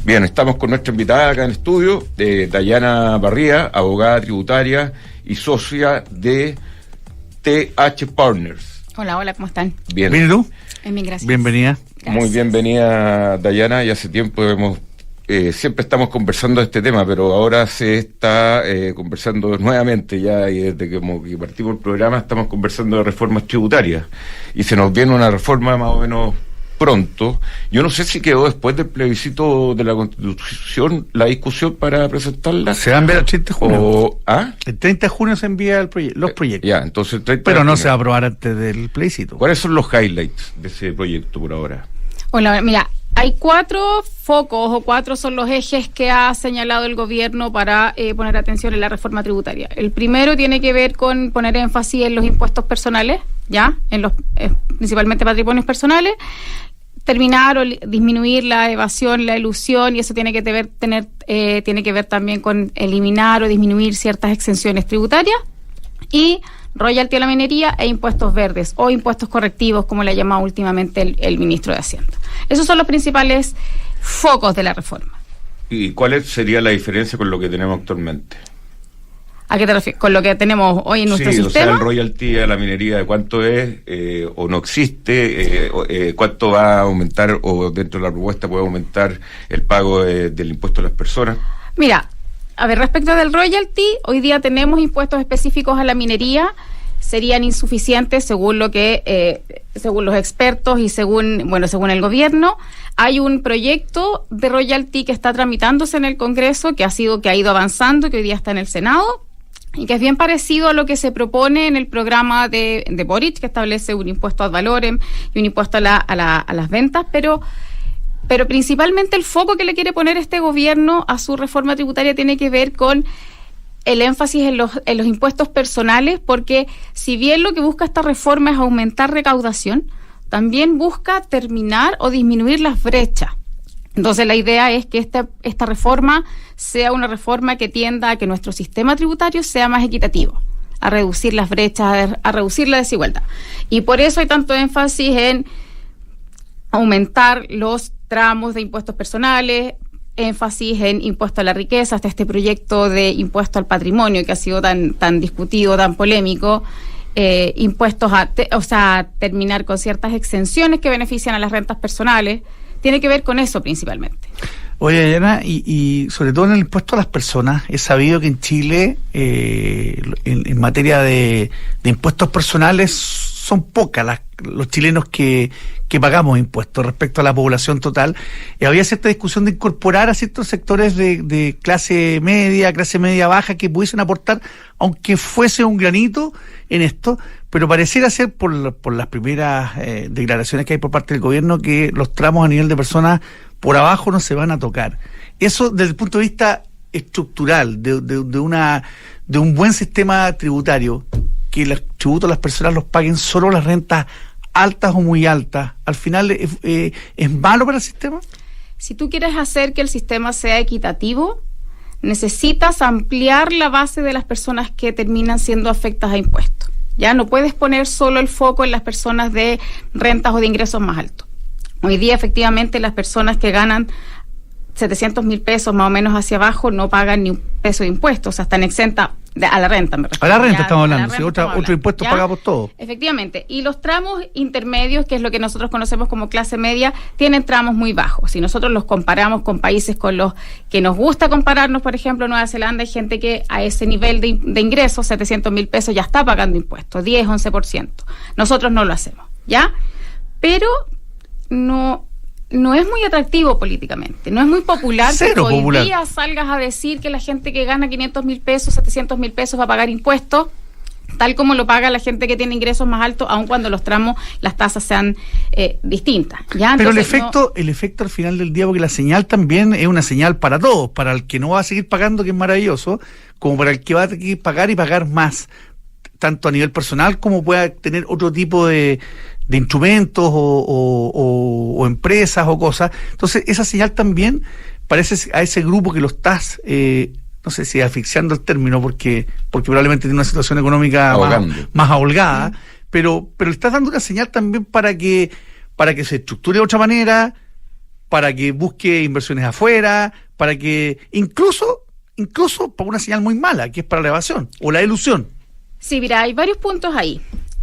Bien, estamos con nuestra invitada acá en el estudio, Dayana Barría, abogada tributaria y socia de TH Partners. Hola, ¿cómo están? Bien. ¿Bien y tú? Bien, gracias. Bienvenida. Gracias. Muy bienvenida, Dayana, y hace tiempo siempre estamos conversando de este tema, pero ahora se está conversando nuevamente ya, y desde que partimos el programa estamos conversando de reformas tributarias, y se nos viene una reforma más o menos pronto. Yo no sé si quedó después del plebiscito de la Constitución la discusión para presentarla. Se va a enviar el 30 de junio. ¿Ah? El 30 de junio se envía los proyectos. Ya, entonces el 30 pero de no junio. se va a aprobar antes del plebiscito. ¿Cuáles son los highlights de ese proyecto por ahora? Hola, mira, hay 4 focos o 4 son los ejes que ha señalado el gobierno para poner atención en la reforma tributaria. El primero tiene que ver con poner énfasis en los impuestos personales, ya, en los principalmente patrimonios personales, terminar o disminuir la evasión, la elusión, y eso tiene que ver también con eliminar o disminuir ciertas exenciones tributarias, y royalty a la minería e impuestos verdes o impuestos correctivos, como le ha llamado últimamente el ministro de Hacienda. Esos son los principales focos de la reforma. ¿Y cuál sería la diferencia con lo que tenemos actualmente? ¿A qué te refieres? ¿Con lo que tenemos hoy en nuestro sistema? O sea, el royalty a la minería, ¿de cuánto es? ¿O no existe? ¿Cuánto va a aumentar, o dentro de la propuesta puede aumentar el pago del impuesto a las personas? Mira, a ver, respecto del royalty, hoy día tenemos impuestos específicos a la minería, serían insuficientes según los expertos y según el gobierno. Hay un proyecto de royalty que está tramitándose en el Congreso, que ha ido avanzando, que hoy día está en el Senado, y que es bien parecido a lo que se propone en el programa de Boric, que establece un impuesto ad valorem y un impuesto a las ventas, pero principalmente el foco que le quiere poner este gobierno a su reforma tributaria tiene que ver con el énfasis en los impuestos personales, porque si bien lo que busca esta reforma es aumentar recaudación, también busca terminar o disminuir las brechas. Entonces la idea es que esta reforma sea una reforma que tienda a que nuestro sistema tributario sea más equitativo, a reducir las brechas, a reducir la desigualdad. Y por eso hay tanto énfasis en aumentar los tramos de impuestos personales, énfasis en impuesto a la riqueza, hasta este proyecto de impuesto al patrimonio que ha sido tan discutido, tan polémico, impuestos terminar con ciertas exenciones que benefician a las rentas personales. Tiene que ver con eso principalmente. Oye, Dayana, y sobre todo en el impuesto a las personas, es sabido que en Chile, en materia de impuestos personales, son pocas los chilenos que pagamos impuestos respecto a la población total. Había cierta discusión de incorporar a ciertos sectores de clase media baja, que pudiesen aportar, aunque fuese un granito en esto, pero pareciera ser por las primeras declaraciones que hay por parte del gobierno que los tramos a nivel de personas por abajo no se van a tocar. Eso desde el punto de vista estructural de un buen sistema tributario, que los tributos a las personas los paguen solo las rentas altas o muy altas, al final ¿es malo para el sistema? Si tú quieres hacer que el sistema sea equitativo, necesitas ampliar la base de las personas que terminan siendo afectas a impuestos. Ya no puedes poner solo el foco en las personas de rentas o de ingresos más altos. Hoy día, efectivamente, las personas que ganan 700,000 pesos más o menos hacia abajo no pagan ni un peso de impuestos, o sea, están exentas a la renta, me refiero. A la renta estamos hablando, si otro impuesto pagamos todo. Efectivamente, y los tramos intermedios, que es lo que nosotros conocemos como clase media, tienen tramos muy bajos. Si nosotros los comparamos con países con los que nos gusta compararnos, por ejemplo, Nueva Zelanda, hay gente que a ese nivel de ingresos, 700,000 pesos, ya está pagando impuestos, 10, 11%. Nosotros no lo hacemos, ¿ya? Pero no es muy atractivo políticamente, no es muy popular. Cero que popular. Hoy día salgas a decir que la gente que gana 500,000 pesos, 700,000 pesos va a pagar impuestos, tal como lo paga la gente que tiene ingresos más altos, aun cuando los tramos, las tasas sean distintas. ¿Ya? Pero entonces, el efecto al final del día, porque la señal también es una señal para todos, para el que no va a seguir pagando, que es maravilloso, como para el que va a tener que pagar y pagar más, tanto a nivel personal como pueda tener otro tipo de instrumentos o empresas o cosas. Entonces esa señal también parece a ese grupo que lo estás no sé si asfixiando el término, porque probablemente tiene una situación económica más holgada, pero le estás dando una señal también para que se estructure de otra manera, para que busque inversiones afuera, para que incluso para una señal muy mala, que es para la evasión o la elusión. Sí, mira, hay varios puntos ahí.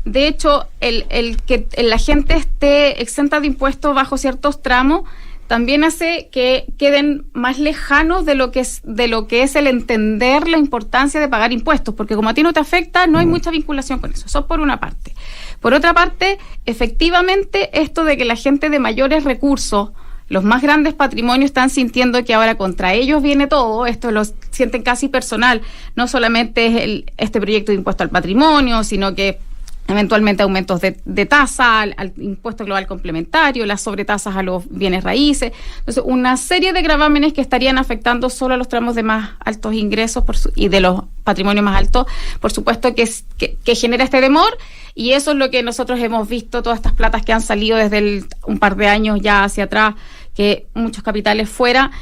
De hecho, el que la gente esté exenta de impuestos bajo ciertos tramos también hace que queden más lejanos de lo que es el entender la importancia de pagar impuestos, porque como a ti no te afecta, no hay mucha vinculación con eso. Eso por una parte. Por otra parte, efectivamente, esto de que la gente de mayores recursos, los más grandes patrimonios, están sintiendo que ahora contra ellos viene todo, esto lo sienten casi personal, no solamente es este proyecto de impuesto al patrimonio, sino que eventualmente aumentos de tasa al impuesto global complementario, las sobretasas a los bienes raíces. Entonces, una serie de gravámenes que estarían afectando solo a los tramos de más altos ingresos y de los patrimonios más altos, por supuesto que genera este temor, y eso es lo que nosotros hemos visto, todas estas platas que han salido desde un par de años ya hacia atrás, que muchos capitales fuera,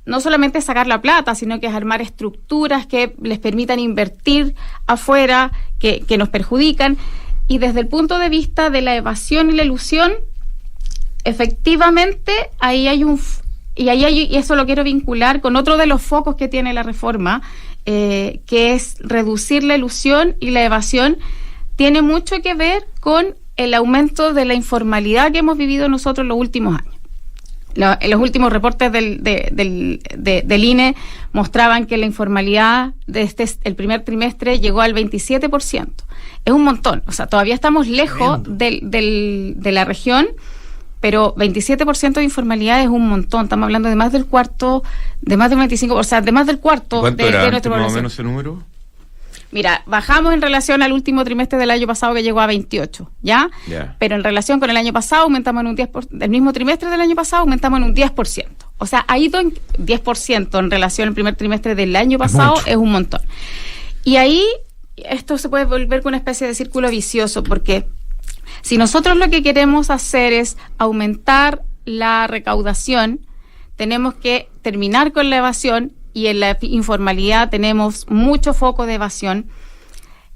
no solamente sacar la plata, sino que es armar estructuras que les permitan invertir afuera, que nos perjudican. Y desde el punto de vista de la evasión y la elusión, efectivamente, ahí hay y eso lo quiero vincular con otro de los focos que tiene la reforma, que es reducir la elusión y la evasión. Tiene mucho que ver con el aumento de la informalidad que hemos vivido nosotros en los últimos años. En los últimos reportes del INE mostraban que la informalidad de el primer trimestre llegó al 27%. Es un montón, o sea, todavía estamos lejos de la región, pero 27% de informalidad es un montón. Estamos hablando de más del cuarto, de más del 25%, o sea, de más del cuarto de nuestra población. ¿Más o menos ese número? Mira, bajamos en relación al último trimestre del año pasado, que llegó a 28, ¿ya? Yeah. Pero en relación con el año pasado aumentamos en un 10%, el mismo trimestre del año pasado aumentamos en un 10%. O sea, ha ido en 10% en relación al primer trimestre del año pasado, es un montón. Y ahí esto se puede volver con una especie de círculo vicioso, porque si nosotros lo que queremos hacer es aumentar la recaudación, tenemos que terminar con la evasión, y en la informalidad tenemos mucho foco de evasión.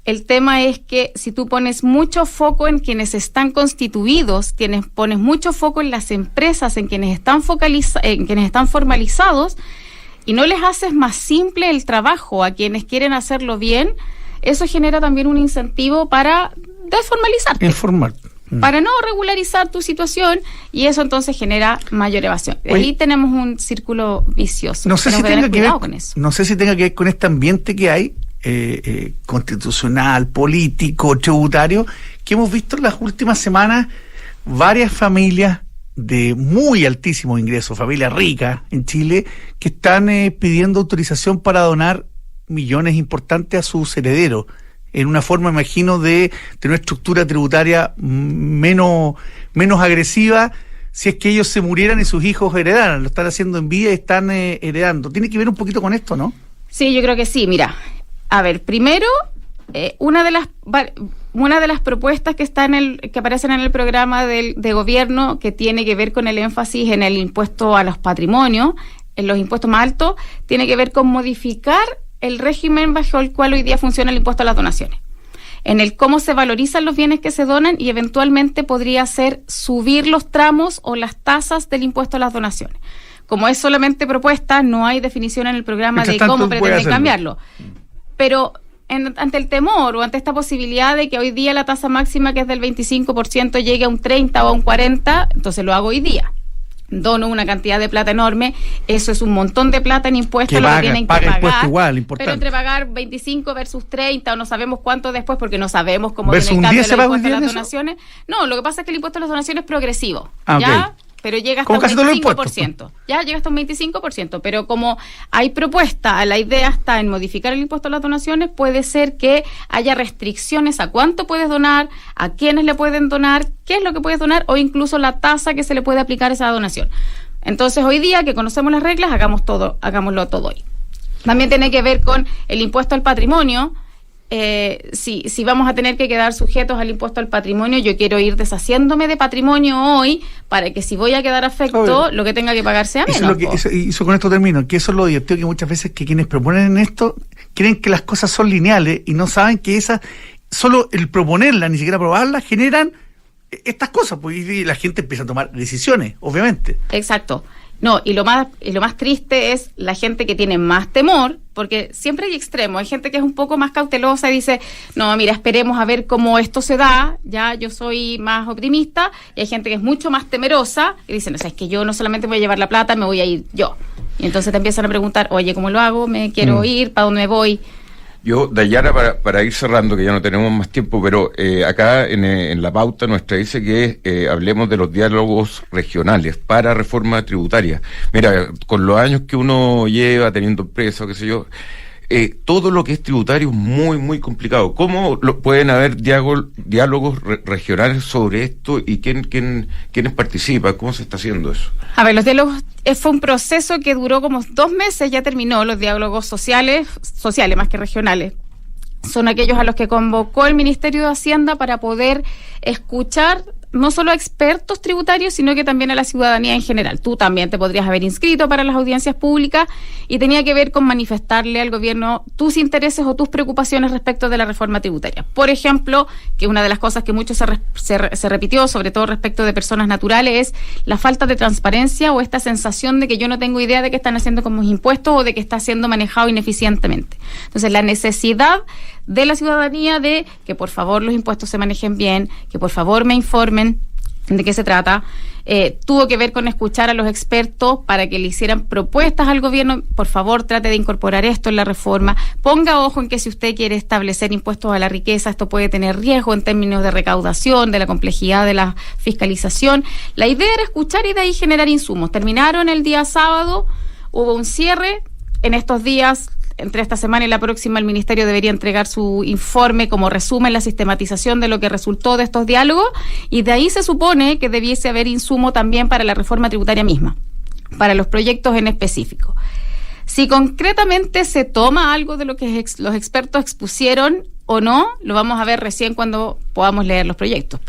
El tema es que si tú pones mucho foco en quienes están constituidos, pones mucho foco en las empresas, en quienes están formalizados, y no les haces más simple el trabajo a quienes quieren hacerlo bien, eso genera también un incentivo para desformalizarte. Para no regularizar tu situación, y eso entonces genera mayor evasión. Ahí tenemos un círculo vicioso. No sé si tenga que ver con este ambiente que hay constitucional, político, tributario, que hemos visto en las últimas semanas varias familias de muy altísimo ingreso, familias ricas en Chile, que están pidiendo autorización para donar millones importantes a sus herederos, en una forma, imagino, de tener una estructura tributaria menos agresiva, si es que ellos se murieran y sus hijos heredaran. Lo están haciendo en vida y están heredando. ¿Tiene que ver un poquito con esto, no? Sí, yo creo que sí. Mira, a ver, primero, una de las propuestas que aparecen en el programa de gobierno, que tiene que ver con el énfasis en el impuesto a los patrimonios, en los impuestos más altos, tiene que ver con modificar el régimen bajo el cual hoy día funciona el impuesto a las donaciones, en el cómo se valorizan los bienes que se donan, y eventualmente podría ser subir los tramos o las tasas del impuesto a las donaciones. Como es solamente propuesta, no hay definición en el programa de cómo pretenden cambiarlo. Pero ante el temor o ante esta posibilidad de que hoy día la tasa máxima, que es del 25%, llegue a un 30 o a un 40, entonces lo hago hoy día. Dono una cantidad de plata enorme, eso es un montón de plata en impuestos, lo que tienen que pagar, igual, pero entre pagar 25 versus 30 o no sabemos cuánto después, porque no sabemos cómo viene el cambio del impuesto a las donaciones. No, lo que pasa es que el impuesto a las donaciones es progresivo, ¿ya? Okay. Pero llega hasta un 25%. Ya llega hasta un 25%. Pero como hay propuesta, la idea está en modificar el impuesto a las donaciones, puede ser que haya restricciones a cuánto puedes donar, a quiénes le pueden donar, qué es lo que puedes donar, o incluso la tasa que se le puede aplicar a esa donación. Entonces, hoy día que conocemos las reglas, hagámoslo todo hoy. También tiene que ver con el impuesto al patrimonio. Si vamos a tener que quedar sujetos al impuesto al patrimonio, yo quiero ir deshaciéndome de patrimonio hoy, para que si voy a quedar afecto, lo que tenga que pagar sea menos. Eso con esto termino, que eso es lo divertido, que muchas veces que quienes proponen en esto creen que las cosas son lineales y no saben que solo el proponerlas, ni siquiera aprobarlas, generan estas cosas, pues, y la gente empieza a tomar decisiones, obviamente. Exacto. No, y lo más triste es la gente que tiene más temor, porque siempre hay extremos. Hay gente que es un poco más cautelosa y dice, no, mira, esperemos a ver cómo esto se da, ya yo soy más optimista, y hay gente que es mucho más temerosa y dice, no sé, es que yo no solamente voy a llevar la plata, me voy a ir yo. Y entonces te empiezan a preguntar, oye, ¿cómo lo hago? ¿Me quiero ir? ¿Para dónde me voy? Yo, Dayana, para ir cerrando, que ya no tenemos más tiempo, pero acá en la pauta nuestra dice que hablemos de los diálogos regionales para reforma tributaria. Mira, con los años que uno lleva teniendo empresa, qué sé yo, todo lo que es tributario es muy, muy complicado. ¿Cómo pueden haber diálogos regionales sobre esto y quiénes participan? ¿Cómo se está haciendo eso? A ver, los diálogos fue un proceso que duró como 2 meses, ya terminó. Los diálogos sociales más que regionales. Son aquellos a los que convocó el Ministerio de Hacienda para poder escuchar no solo a expertos tributarios, sino que también a la ciudadanía en general. Tú también te podrías haber inscrito para las audiencias públicas y tenía que ver con manifestarle al gobierno tus intereses o tus preocupaciones respecto de la reforma tributaria. Por ejemplo, que una de las cosas que mucho se repitió, sobre todo respecto de personas naturales, es la falta de transparencia o esta sensación de que yo no tengo idea de qué están haciendo con mis impuestos o de que está siendo manejado ineficientemente. Entonces, la necesidad de la ciudadanía de que por favor los impuestos se manejen bien, que por favor me informen de qué se trata, tuvo que ver con escuchar a los expertos para que le hicieran propuestas al gobierno. Por favor, trate de incorporar esto en la reforma. Ponga ojo en que si usted quiere establecer impuestos a la riqueza, esto puede tener riesgo en términos de recaudación, de la complejidad de la fiscalización. La idea era escuchar y de ahí generar insumos. Terminaron el día sábado, hubo un cierre. En estos días, entre esta semana y la próxima, el Ministerio debería entregar su informe como resumen, la sistematización de lo que resultó de estos diálogos, y de ahí se supone que debiese haber insumo también para la reforma tributaria misma, para los proyectos en específico. Si concretamente se toma algo de lo que los expertos expusieron o no, lo vamos a ver recién cuando podamos leer los proyectos.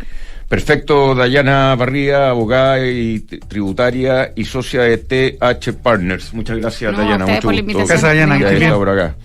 Perfecto, Dayana Barría, abogada y tributaria y socia de TH Partners. Muchas gracias, Dayana. Mucho Mucho por la gusto. invitación. Gracias, Dayana. Ya está por acá.